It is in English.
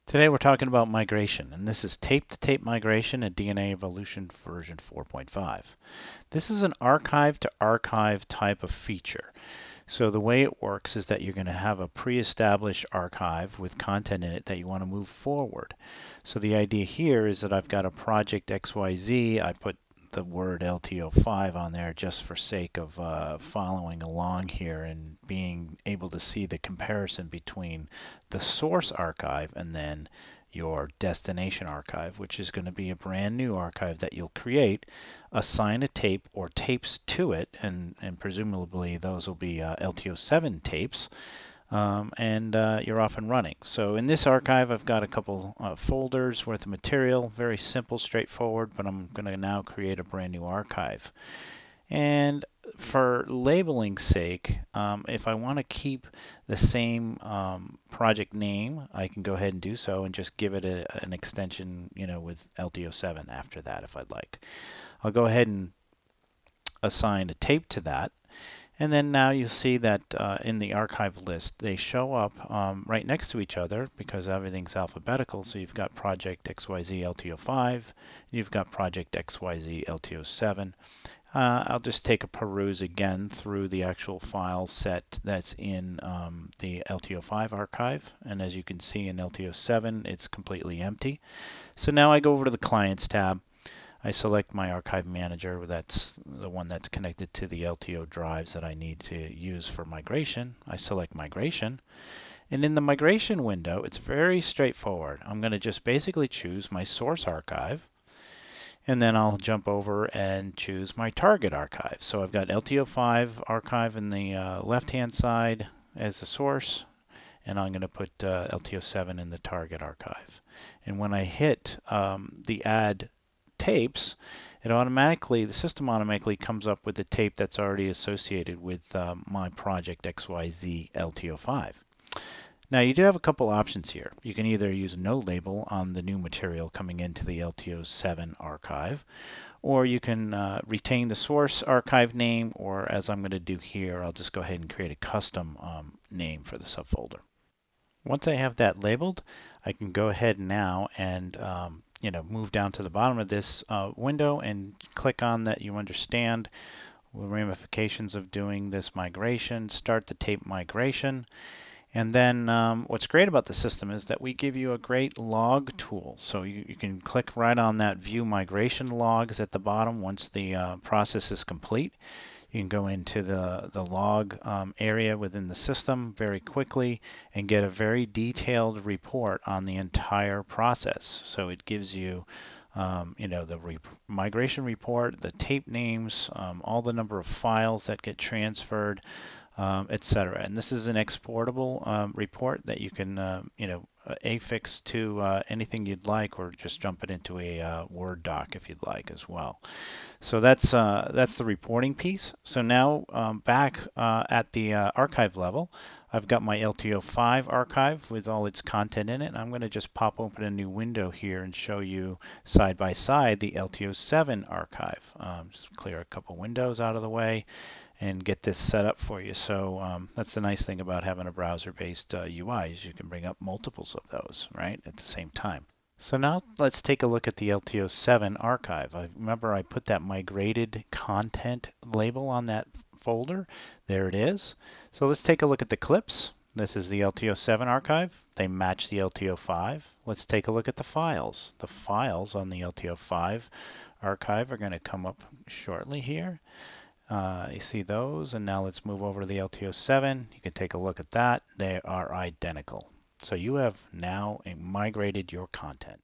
Today we're talking about migration, and this is tape-to-tape migration in DNAevolution version 4.5. This is an archive-to-archive type of feature. So the way it works is that you're going to have a pre-established archive with content in it that you want to move forward. So the idea here is that I've got a project XYZ. I put the word LTO5 on there just for sake of following along here and being able to see the comparison between the source archive and then your destination archive, which is going to be a brand new archive that you'll create, assign a tape or tapes to it, and presumably those will be LTO7 tapes, and you're off and running. So in this archive, I've got a couple folders worth of material, very simple, straightforward, but I'm going to now create a brand new archive. And for labeling's sake, if I want to keep the same project name, I can go ahead and do so and just give it an extension, with LTO7 after that if I'd like. I'll go ahead and assign a tape to that. And then now you'll see that in the archive list, they show up right next to each other because everything's alphabetical. So you've got project XYZ LTO5, you've got project XYZ LTO7. I'll just take a peruse again through the actual file set that's in the LTO5 archive. And as you can see in LTO7, it's completely empty. So now I go over to the Clients tab. I select my archive manager. That's the one that's connected to the LTO drives that I need to use for migration. I select migration. And in the migration window, it's very straightforward. I'm going to just basically choose my source archive. And then I'll jump over and choose my target archive. So I've got LTO5 archive in the left-hand side as the source. And I'm going to put LTO7 in the target archive. And when I hit the add tapes, the system automatically comes up with the tape that's already associated with my project XYZ LTO5. Now you do have a couple options here. You can either use no label on the new material coming into the LTO7 archive, or you can retain the source archive name, or as I'm going to do here, I'll just go ahead and create a custom name for the subfolder. Once I have that labeled, I can go ahead now and move down to the bottom of this window and click on that you understand the ramifications of doing this migration, start the tape migration. And then what's great about the system is that we give you a great log tool. So you can click right on that view migration logs at the bottom once the process is complete. You can go into the log area within the system very quickly and get a very detailed report on the entire process. So it gives you, the migration report, the tape names, all the number of files that get transferred, etc. And this is an exportable report that you can, affix to anything you'd like, or just jump it into a Word doc if you'd like as well. So that's the reporting piece. So now back at the archive level, I've got my LTO5 archive with all its content in it. I'm going to just pop open a new window here and show you side by side the LTO7 archive. Just clear a couple windows out of the way and get this set up for you. So that's the nice thing about having a browser-based UI is you can bring up multiples of those, right, at the same time. So now let's take a look at the LTO7 archive. Remember I put that migrated content label on that folder. There it is. So let's take a look at the clips. This is the LTO7 archive. They match the LTO5. Let's take a look at the files. The files on the LTO5 archive are going to come up shortly here. You see those, and now let's move over to the LTO7. You can take a look at that. They are identical. So you have now migrated your content.